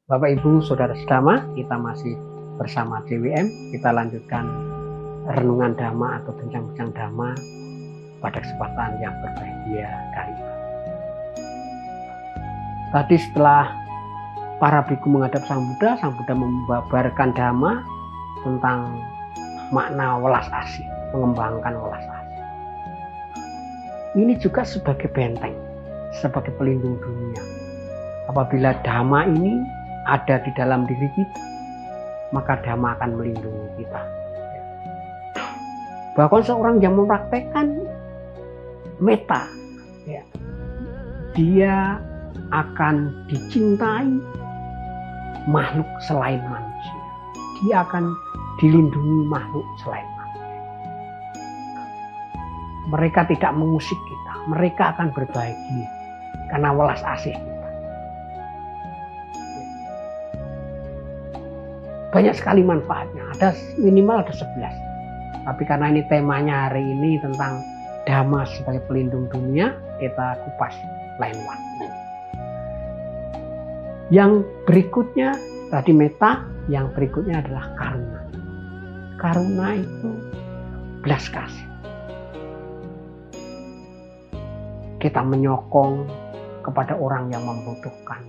Bapak Ibu Saudara Sedama, kita masih bersama DWM. Kita lanjutkan renungan Dhamma atau bincang-bincang Dhamma pada kesempatan yang berbahagia kali ini. Tadi setelah para biku menghadap Sang Buddha membabarkan Dhamma tentang makna welas asih, mengembangkan welas asih. Ini juga sebagai benteng, sebagai pelindung dunia. Apabila Dhamma ini ada di dalam diri kita, maka Dhamma akan melindungi kita. Bahkan seorang yang mempraktekkan metta, dia akan dicintai makhluk selain manusia. Dia akan dilindungi makhluk selain manusia. Mereka tidak mengusik kita, mereka akan berbahagia karena welas asih kita. Banyak sekali manfaatnya, minimal ada 11. Tapi karena ini temanya hari ini tentang Dhamma sebagai pelindung dunia, kita kupas lain waktu. Yang berikutnya tadi metta, yang berikutnya adalah karuna. Karuna itu belas kasih. Kita menyokong kepada orang yang membutuhkan.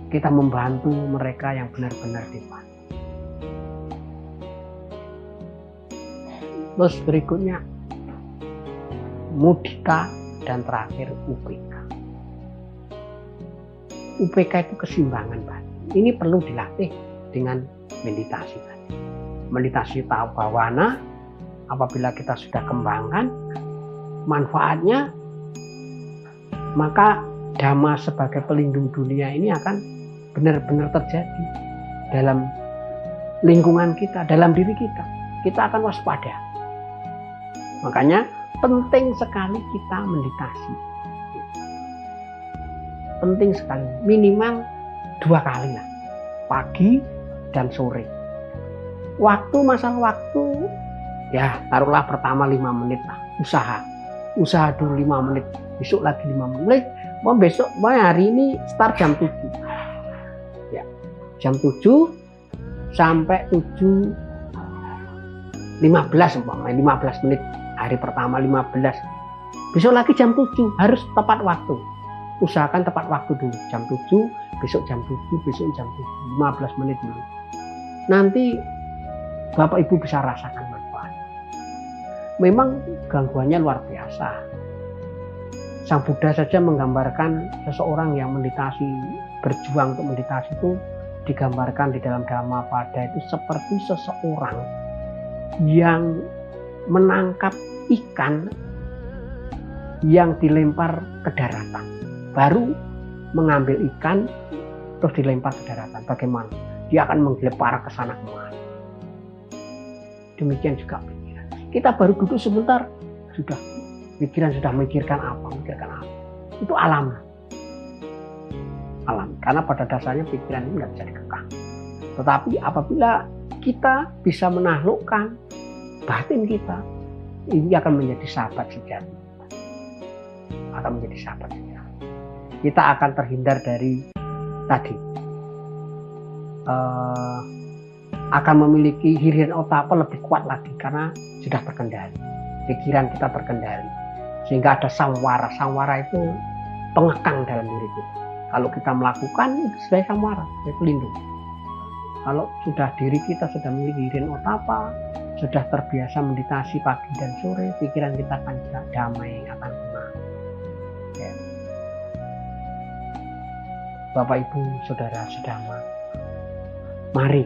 Kita membantu mereka yang benar-benar dibantu. Terus berikutnya mudita, dan terakhir UPK. UPK itu keseimbangan batin. Ini perlu dilatih dengan meditasi tadi. Meditasi tawawana, apabila kita sudah kembangkan manfaatnya, maka Dhamma sebagai pelindung dunia ini akan benar-benar terjadi dalam lingkungan kita, dalam diri kita. Kita akan waspada. Makanya penting sekali kita meditasi. Penting sekali, minimal 2 kali lah, pagi dan sore. Masalah waktu, ya taruhlah pertama 5 menit lah, usaha dulu 5 menit, besok lagi 5 menit, hari ini start jam 7. Ya, jam 7 sampai 7.15 15 menit. Hari pertama 15. Besok lagi jam 7, harus tepat waktu. Usahakan tepat waktu dulu, jam 7, besok jam 7, besok jam 7, 15 menit dulu. Nanti Bapak Ibu bisa rasakan manfaat. Memang gangguannya luar biasa. Sang Buddha saja menggambarkan seseorang yang meditasi, berjuang untuk meditasi itu digambarkan di dalam Dhammapada itu seperti seseorang yang menangkap ikan yang dilempar ke daratan, baru mengambil ikan terus dilempar ke daratan. Bagaimana? Dia akan menggelepar ke sana kemari. Demikian juga pikiran. Kita baru duduk sebentar, pikiran sudah memikirkan apa. Itu alam. Karena pada dasarnya pikiran ini nggak bisa dikekang. Tetapi apabila kita bisa menaklukkan batin kita, ini akan menjadi sahabat sejati. Kita akan terhindar dari tadi, akan memiliki hirian otak lebih kuat lagi karena sudah terkendali. Pikiran kita terkendali, sehingga ada samwara. Samwara itu pengekang dalam diri kita. Kalau kita melakukan itu sebagai samwara, sebagai pelindung. Kalau sudah diri kita sudah memiliki hirian otapa, sudah terbiasa meditasi pagi dan sore, pikiran kita akan damai, akan tenang. Ya. Bapak Ibu Saudara Sedama, mari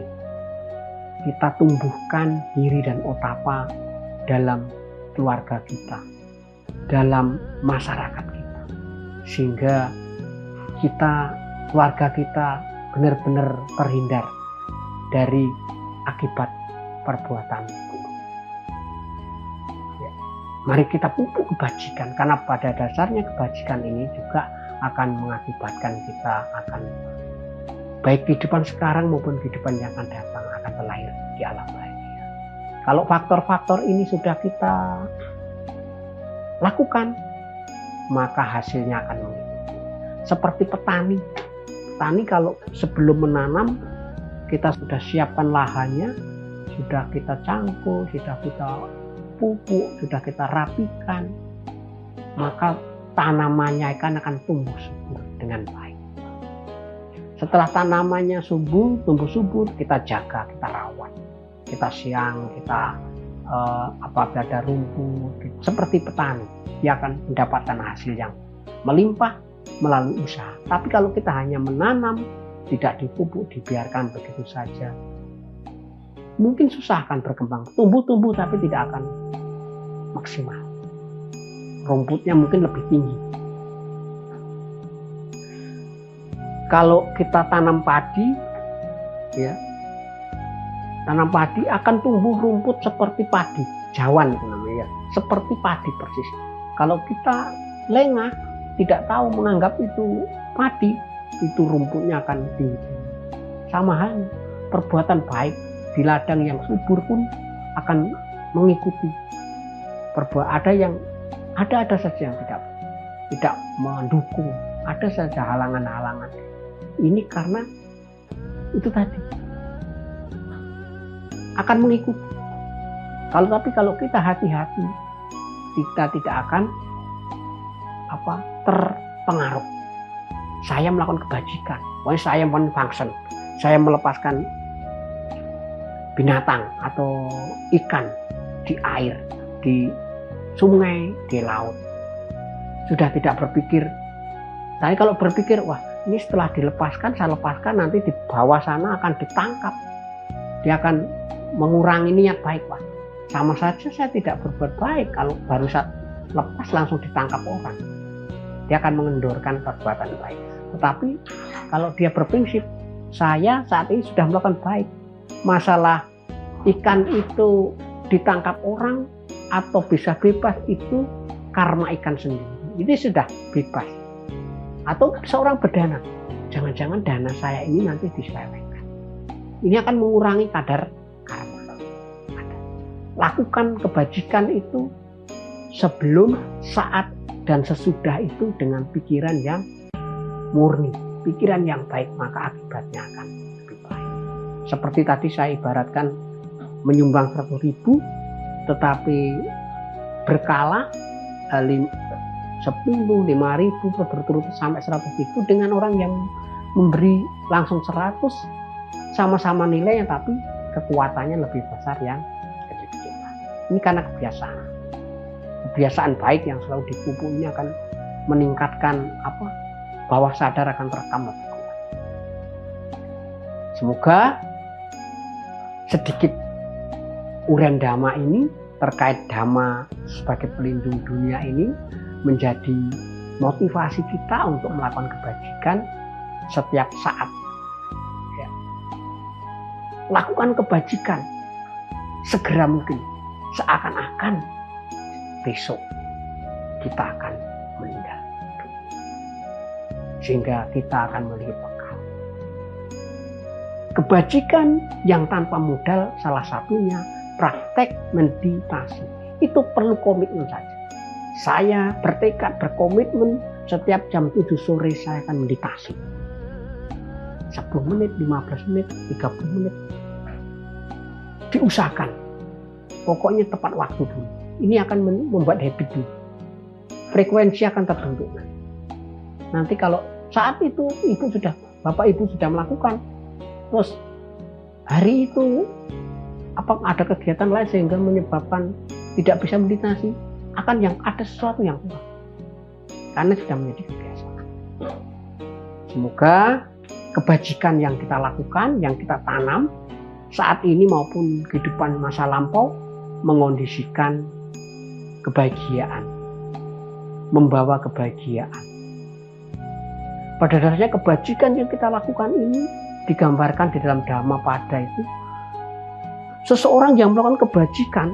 kita tumbuhkan hiri dan otapa dalam keluarga kita, dalam masyarakat kita, sehingga keluarga kita benar-benar terhindar dari akibat perbuatan buruk. Ya. Mari kita pupuk kebajikan, karena pada dasarnya kebajikan ini juga akan mengakibatkan kita akan baik kehidupan sekarang maupun kehidupan yang akan datang akan terlahir di alam bahagia. Kalau faktor-faktor ini sudah kita lakukan, maka hasilnya akan mengikuti. Seperti petani Petani kalau sebelum menanam kita sudah siapkan lahannya, sudah kita cangkul, sudah kita pupuk, sudah kita rapikan, maka tanamannya akan tumbuh subur dengan baik. Setelah tanamannya tumbuh subur, kita jaga, kita rawat, kita siang, kita apabila ada rumput, seperti petani, dia akan mendapatkan hasil yang melimpah melalui usaha. Tapi kalau kita hanya menanam, tidak dipupuk, dibiarkan begitu saja, mungkin susah akan berkembang. Tumbuh tapi tidak akan maksimal. Rumputnya mungkin lebih tinggi. Kalau kita tanam padi, ya, tanam padi akan tumbuh rumput seperti padi, jawan itu namanya, seperti padi persis. Kalau kita lengah, tidak tahu menganggap itu padi, itu rumputnya akan tinggi. Sama halnya, perbuatan baik di ladang yang subur pun akan mengikuti. Ada saja yang tidak mendukung, ada saja halangan-halangan. Ini karena itu tadi akan mengikuti. Tapi kalau kita hati-hati, kita tidak akan terpengaruh. Saya melakukan kebajikan, saya function, saya melepaskan binatang atau ikan di air, di sungai, di laut. Sudah tidak berpikir. Saya kalau berpikir, wah ini setelah dilepaskan, saya lepaskan, nanti di bawah sana akan ditangkap. Dia akan mengurangi niat baik, wah. Sama saja saya tidak berbuat baik kalau baru saat lepas langsung ditangkap orang. Dia akan mengendorkan perbuatan baik. Tetapi kalau dia berprinsip, saya saat ini sudah melakukan baik. Masalah ikan itu ditangkap orang atau bisa bebas itu karma ikan sendiri. Itu sudah bebas. Atau seorang berdana, jangan-jangan dana saya ini nanti diselewengkan. Ini akan mengurangi kadar karma. Lakukan kebajikan itu sebelum, saat, dan sesudah itu dengan pikiran yang murni, pikiran yang baik, maka akibatnya akan lebih baik. Seperti tadi saya ibaratkan menyumbang 100.000, tetapi berkala 10, 5.000 berturut sampai 100.000 dengan orang yang memberi langsung 100, sama-sama nilainya tapi kekuatannya lebih besar yang kecil-kecil. Ini karena kebiasaan baik yang selalu dipupuk ini akan meningkatkan bawah sadar akan terekam lebih kuat. Semoga sedikit uraian dhamma ini terkait dhamma sebagai pelindung dunia ini menjadi motivasi kita untuk melakukan kebajikan setiap saat. Ya. Lakukan kebajikan segera mungkin, seakan-akan besok kita akan meninggal, sehingga kita akan memiliki bekal. Kebajikan yang tanpa modal salah satunya praktek meditasi. Itu perlu komitmen saja. Saya bertekad, berkomitmen setiap jam 7 sore saya akan meditasi. 10 menit, 15 menit, 30 menit. Diusahakan. Pokoknya tepat waktu dulu. Ini akan membuat habit dulu. Frekuensi akan terbentuk. Nanti kalau saat itu Bapak Ibu sudah melakukan, terus hari itu ada kegiatan lain sehingga menyebabkan tidak bisa meditasi, akan yang ada sesuatu yang kurang. Karena sudah menjadi kebiasaan. Semoga kebajikan yang kita lakukan, yang kita tanam saat ini maupun kehidupan masa lampau mengondisikan kebahagiaan, membawa kebahagiaan. Pada dasarnya kebajikan yang kita lakukan ini digambarkan di dalam Dhammapada itu, seseorang yang melakukan kebajikan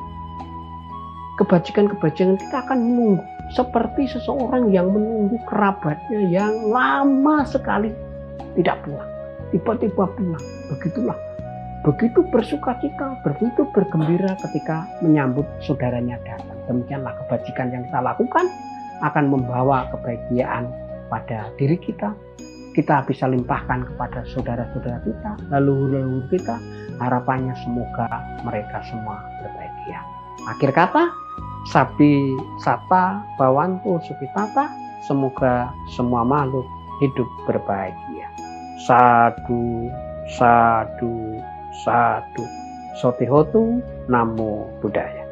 kita akan menunggu seperti seseorang yang menunggu kerabatnya yang lama sekali tidak pulang, tiba-tiba pulang. Begitu bersukacita, begitu bergembira ketika menyambut saudaranya datang. Demikianlah kebajikan yang kita lakukan akan membawa kebahagiaan pada diri kita, kita bisa limpahkan kepada saudara-saudara kita, leluhur-leluhur kita. Harapannya semoga mereka semua berbahagia. Akhir kata, Sabi Sata Bawantu Supitata, semoga semua makhluk hidup berbahagia. Sadu, sadu, sadu. Sotihotu, Namo Buddhaya.